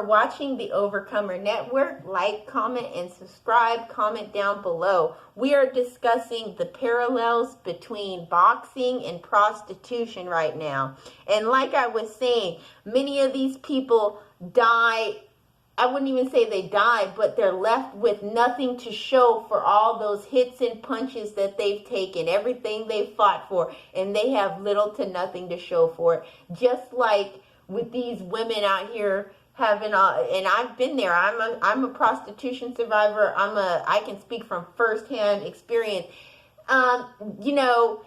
for watching the Overcomer Network. Like, comment, and subscribe. Comment down below. We are discussing the parallels between boxing and prostitution right now. And like I was saying, many of these people die. I wouldn't even say they died, but they're left with nothing to show for all those hits and punches that they've taken, everything they've fought for, and they have little to nothing to show for it. Just like with these women out here having, and I've been there. I'm a prostitution survivor. I can speak from firsthand experience. You know,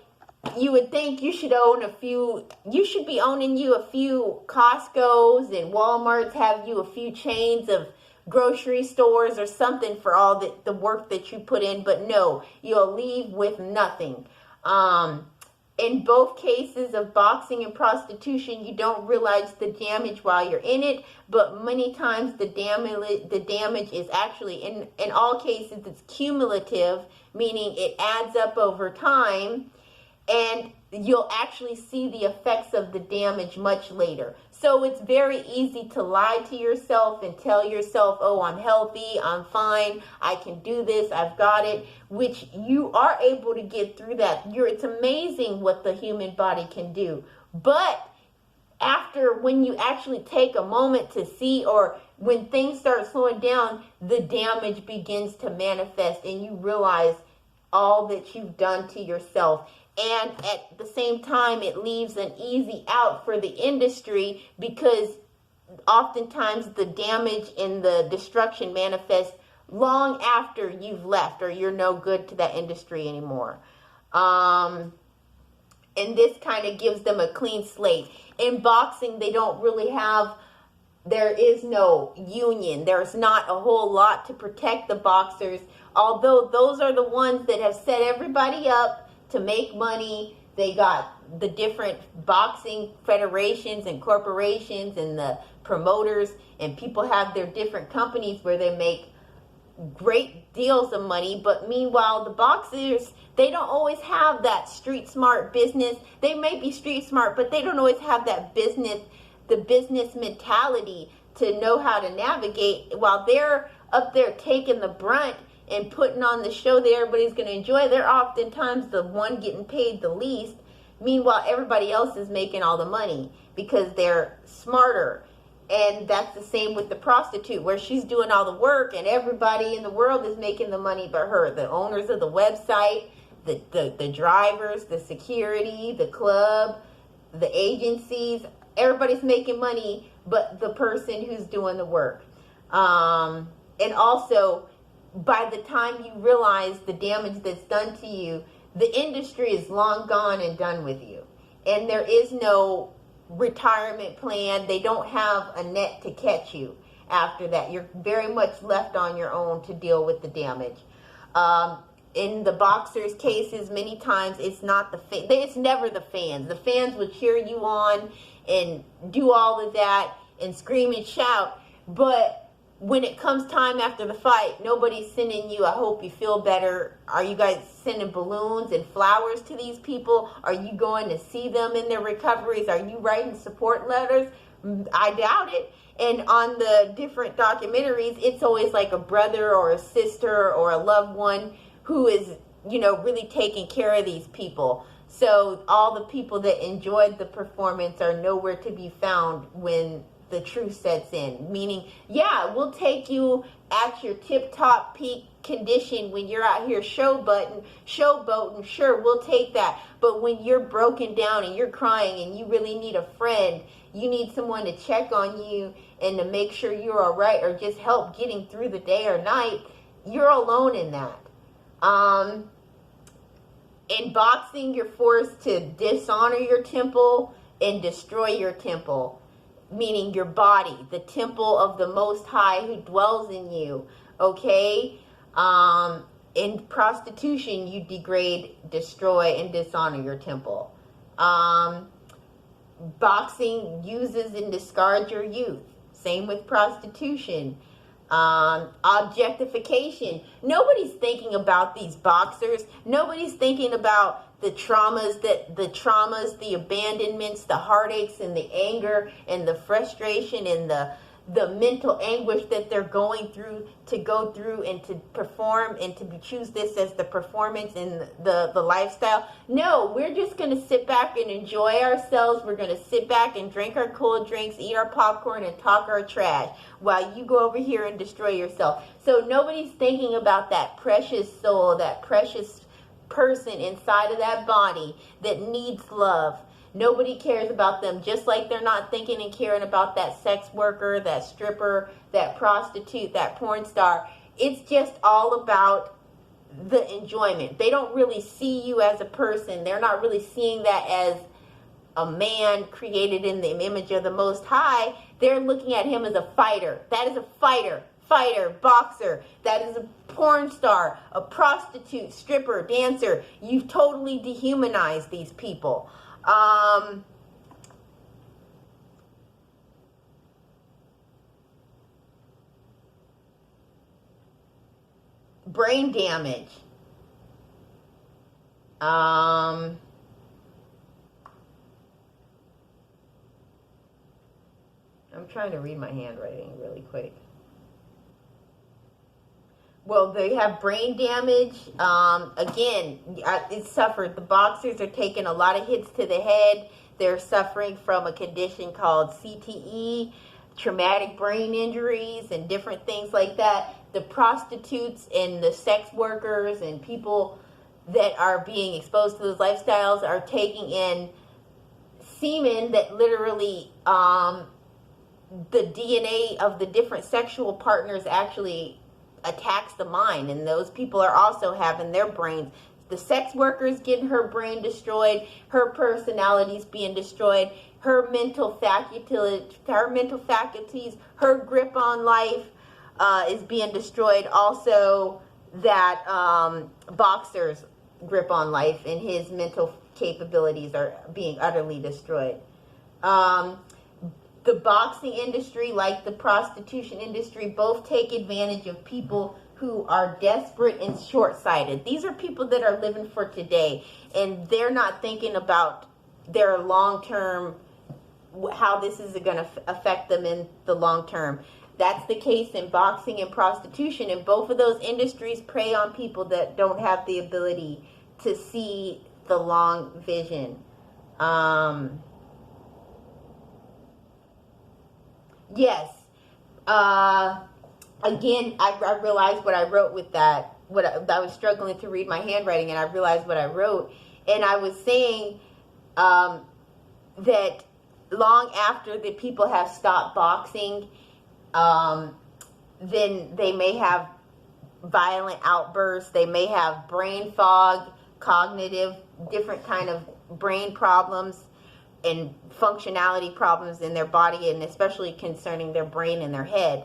you would think you should own you should be owning a few Costco's and Walmart's, have you a few chains of grocery stores or something for all the work that you put in, but no, you'll leave with nothing. In both cases of boxing and prostitution, you don't realize the damage while you're in it, but many times the damage is actually, in all cases, it's cumulative, meaning it adds up over time, and you'll actually see the effects of the damage much later. So it's very easy to lie to yourself and tell yourself, oh, I'm healthy, I'm fine, I can do this, I've got it, which you are able to get through that. It's amazing what the human body can do. But when you actually take a moment to see, or when things start slowing down, the damage begins to manifest and you realize all that you've done to yourself. And at the same time, it leaves an easy out for the industry, because oftentimes the damage and the destruction manifests long after you've left or you're no good to that industry anymore. And this kind of gives them a clean slate. In boxing, they don't really have, there is no union. There's not a whole lot to protect the boxers, although those are the ones that have set everybody up to make money. They got the different boxing federations and corporations and the promoters, and people have their different companies where they make great deals of money. But meanwhile, the boxers, they don't always have that street smart business. They may be street smart, but they don't always have that the business mentality to know how to navigate. While they're up there taking the brunt and putting on the show that everybody's going to enjoy, they're oftentimes the one getting paid the least. Meanwhile, everybody else is making all the money because they're smarter. And that's the same with the prostitute, where she's doing all the work and everybody in the world is making the money but her. The owners of the website, the drivers, the security, the club, the agencies, everybody's making money but the person who's doing the work. And also, by the time you realize the damage that's done to you, the industry is long gone and done with you. And there is no retirement plan. They don't have a net to catch you after that. You're very much left on your own to deal with the damage. In the boxers' cases, many times it's not it's never the fans. The fans will cheer you on and do all of that and scream and shout, but when it comes time after the fight, nobody's sending you, I hope you feel better. Are you guys sending balloons and flowers to these people? Are you going to see them in their recoveries? Are you writing support letters? I doubt it. And on the different documentaries, it's always like a brother or a sister or a loved one who is, really taking care of these people. So all the people that enjoyed the performance are nowhere to be found when the truth sets in. Meaning, yeah, we'll take you at your tip-top peak condition when you're out here showboating, sure, we'll take that. But when you're broken down and you're crying and you really need a friend, you need someone to check on you and to make sure you're all right, or just help getting through the day or night, you're alone in that. In boxing, you're forced to dishonor your temple and destroy your temple, meaning your body, the temple of the Most High who dwells in you, okay? In prostitution, you degrade, destroy, and dishonor your temple. Boxing uses and discards your youth. Same with prostitution. Objectification. Nobody's thinking about these boxers. Nobody's thinking about the traumas, the abandonments, the heartaches, and the anger, and the frustration, and the the mental anguish that they're going through to go through and to perform and to choose this as the performance and the lifestyle. No, we're just going to sit back and enjoy ourselves. We're going to sit back and drink our cold drinks, eat our popcorn, and talk our trash while you go over here and destroy yourself. So nobody's thinking about that precious soul, that precious person inside of that body that needs love. Nobody cares about them, just like they're not thinking and caring about that sex worker, that stripper, that prostitute, that porn star. It's just all about the enjoyment. They don't really see you as a person. They're not really seeing that as a man created in the image of the Most High. They're looking at him as a fighter. That is a fighter, boxer. That is a porn star, a prostitute, stripper, dancer. You've totally dehumanized these people. Brain damage. I'm trying to read my handwriting really quick. Well, they have brain damage. Again, it suffered. The boxers are taking a lot of hits to the head. They're suffering from a condition called CTE, traumatic brain injuries, and different things like that. The prostitutes and the sex workers and people that are being exposed to those lifestyles are taking in semen that literally, the DNA of the different sexual partners actually attacks the mind, and those people are also having their brains. The sex worker's getting her brain destroyed, her personality's being destroyed, her mental faculties, her grip on life is being destroyed. Also, that boxer's grip on life and his mental capabilities are being utterly destroyed. The boxing industry, like the prostitution industry, both take advantage of people who are desperate and short-sighted. These are people that are living for today, and they're not thinking about their long-term, how this is going to affect them in the long term. That's the case in boxing and prostitution, and both of those industries prey on people that don't have the ability to see the long vision. Yes. Again, I realized what I wrote with that. I was struggling to read my handwriting, and I realized what I wrote. And I was saying that long after the people have stopped boxing, then they may have violent outbursts. They may have brain fog, cognitive, different kind of brain problems, and functionality problems in their body, and especially concerning their brain and their head.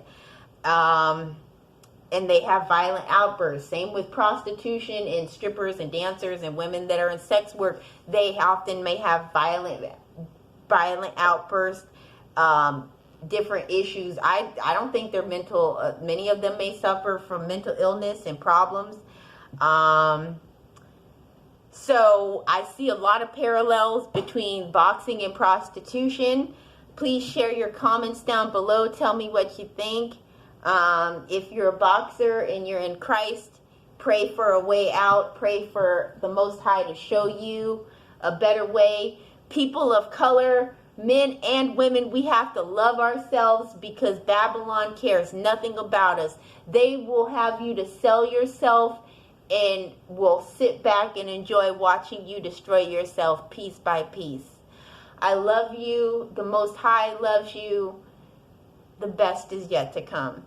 And they have violent outbursts. Same with prostitution and strippers and dancers and women that are in sex work. They often may have violent outbursts, different issues. I don't think they're mental. Many of them may suffer from mental illness and problems. So I see a lot of parallels between boxing and prostitution. Please share your comments down below. Tell me what you think. If you're a boxer and you're in Christ, pray for a way out. Pray for the Most High to show you a better way. People of color, men and women, we have to love ourselves, because Babylon cares nothing about us. They will have you to sell yourself, and will sit back and enjoy watching you destroy yourself piece by piece. I love you. The Most High loves you. The best is yet to come.